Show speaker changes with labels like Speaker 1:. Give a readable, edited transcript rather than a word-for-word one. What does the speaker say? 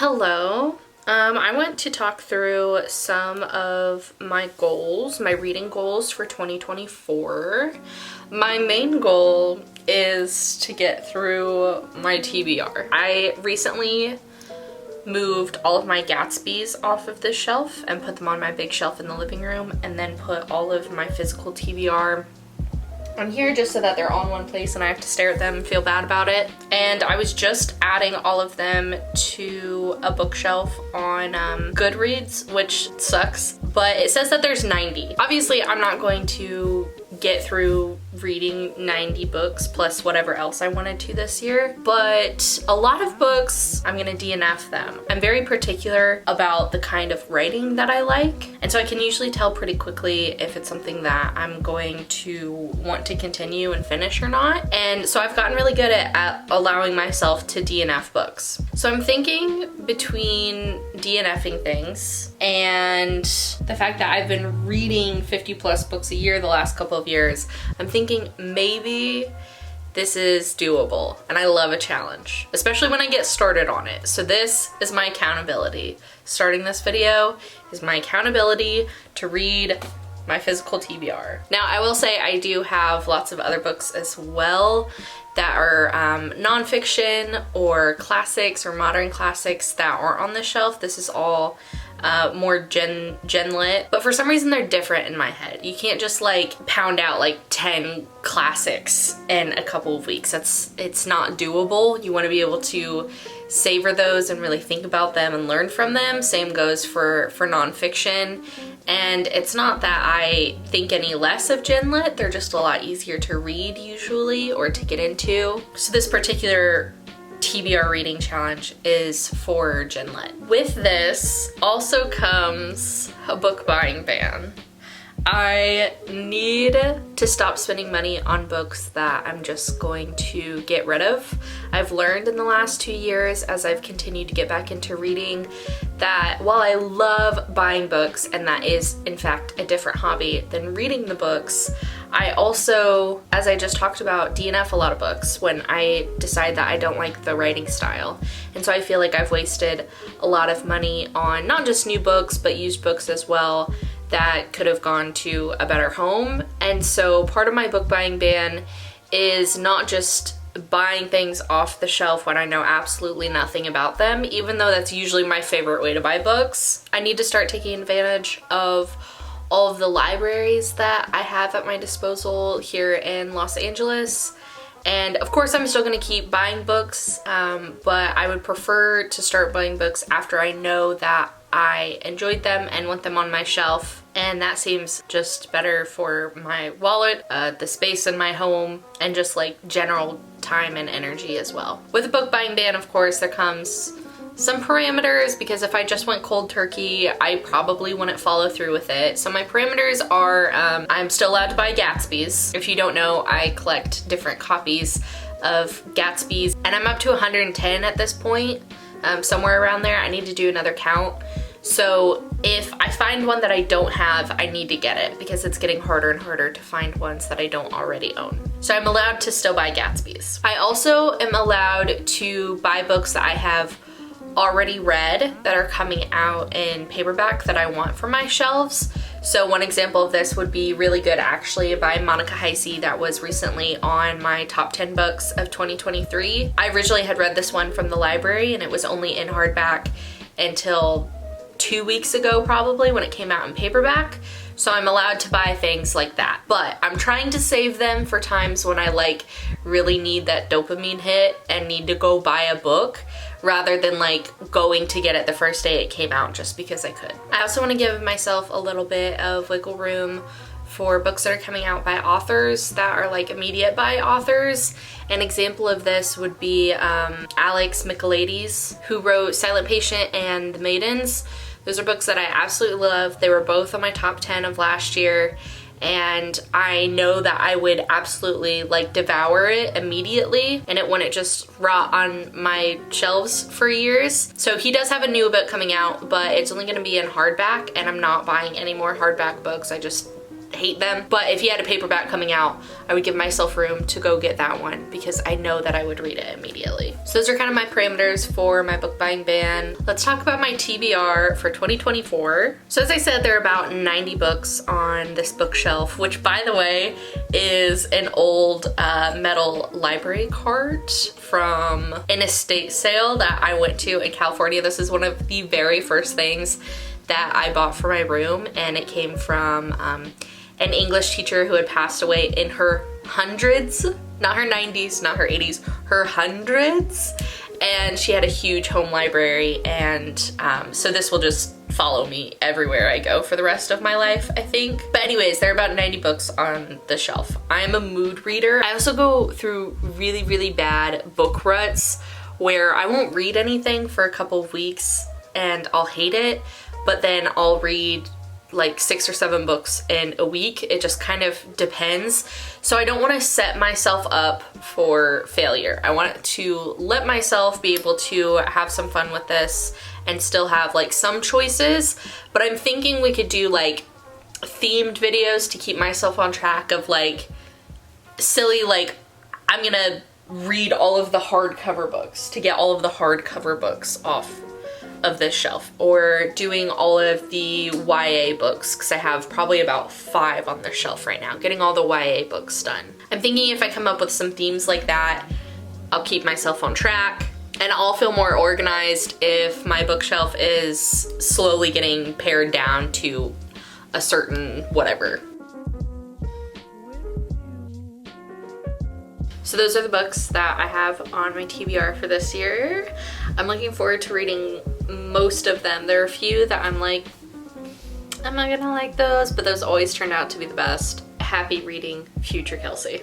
Speaker 1: Hello. I want to talk through some of my goals, my reading goals for 2024. My main goal is to get through my TBR. I recently moved all of my Gatsby's off of this shelf and put them on my big shelf in the living room, and then put all of my physical TBR on here just so that they're all in one place and I have to stare at them and feel bad about it. And I was just adding all of them to a bookshelf on Goodreads, which sucks, but it says that there's 90. Obviously, I'm not going to get through reading 90 books plus whatever else I wanted to this year, but a lot of books, I'm gonna DNF them. I'm very particular about the kind of writing that I like, and so I can usually tell pretty quickly if it's something that I'm going to want to continue and finish or not. And so I've gotten really good at allowing myself to DNF books. So I'm thinking between DNFing things and the fact that I've been reading 50 plus books a year the last couple of years, I'm thinking maybe this is doable, and I love a challenge, especially when I get started on it. So this is my accountability. Starting this video is my accountability to read my physical TBR. Now, I will say I do have lots of other books as well that are nonfiction or classics or modern classics that aren't on the shelf. This is all more gen lit, but for some reason they're different in my head. You can't just like pound out like 10 classics in a couple of weeks. It's not doable. You want to be able to savor those and really think about them and learn from them. Same goes for nonfiction. And it's not that I think any less of gen lit, they're just a lot easier to read usually or to get into. So this particular TBR reading challenge is for gen lit. With this also comes a book buying ban. I need to stop spending money on books that I'm just going to get rid of. I've learned in the last 2 years, as I've continued to get back into reading, that while I love buying books, and that is in fact a different hobby than reading the books, I also, as I just talked about, DNF a lot of books when I decide that I don't like the writing style. And so I feel like I've wasted a lot of money on not just new books, but used books as well that could have gone to a better home. And so part of my book buying ban is not just buying things off the shelf when I know absolutely nothing about them, even though that's usually my favorite way to buy books. I need to start taking advantage of all of the libraries that I have at my disposal here in Los Angeles. And of course I'm still gonna keep buying books, but I would prefer to start buying books after I know that I enjoyed them and want them on my shelf. And that seems just better for my wallet, the space in my home, and just like general time and energy as well. With a book buying ban, of course, there comes some parameters, because if I just went cold turkey, I probably wouldn't follow through with it. So my parameters are, I'm still allowed to buy Gatsby's. If you don't know, I collect different copies of Gatsby's, and I'm up to 110 at this point, somewhere around there. I need to do another count. So if I find one that I don't have, I need to get it, because it's getting harder and harder to find ones that I don't already own. So I'm allowed to still buy Gatsby's. I also am allowed to buy books that I have already read that are coming out in paperback that I want for my shelves. So one example of this would be Really Good Actually by Monica Heisey, that was recently on my top 10 books of 2023. I originally had read this one from the library, and it was only in hardback until 2 weeks ago probably, when it came out in paperback. So I'm allowed to buy things like that, but I'm trying to save them for times when I like really need that dopamine hit and need to go buy a book, rather than like going to get it the first day it came out just because I could. I also want to give myself a little bit of wiggle room for books that are coming out by authors that are like immediate buy authors. An example of this would be Alex Michaelides, who wrote Silent Patient and The Maidens. Those are books that I absolutely love. They were both on my top 10 of last year, and I know that I would absolutely like devour it immediately, and it wouldn't just rot on my shelves for years. So he does have a new book coming out, but it's only gonna be in hardback, and I'm not buying any more hardback books. I just hate them. But if he had a paperback coming out, I would give myself room to go get that one because I know that I would read it immediately. So those are kind of my parameters for my book buying ban. Let's talk about my TBR for 2024. So as I said, there are about 90 books on this bookshelf, which by the way is an old metal library cart from an estate sale that I went to in California. This is one of the very first things that I bought for my room, and it came from an English teacher who had passed away in her hundreds, not her 90s, not her 80s, her hundreds. And she had a huge home library, and so this will just follow me everywhere I go for the rest of my life, I think. But anyways, there are about 90 books on the shelf. I am a mood reader. I also go through really, really bad book ruts where I won't read anything for a couple of weeks and I'll hate it, but then I'll read like 6 or 7 books in a week. It just kind of depends. So I don't want to set myself up for failure. I want to let myself be able to have some fun with this and still have like some choices. But I'm thinking we could do like themed videos to keep myself on track of like silly, like I'm gonna read all of the hardcover books to get all of the hardcover books off of this shelf, or doing all of the YA books because I have probably about 5 on the shelf right now, getting all the YA books done. I'm thinking if I come up with some themes like that, I'll keep myself on track and I'll feel more organized if my bookshelf is slowly getting pared down to a certain whatever. So those are the books that I have on my TBR for this year. I'm looking forward to reading most of them. There are a few that I'm like, I'm not gonna like those, but those always turned out to be the best. Happy reading, future Kelsey.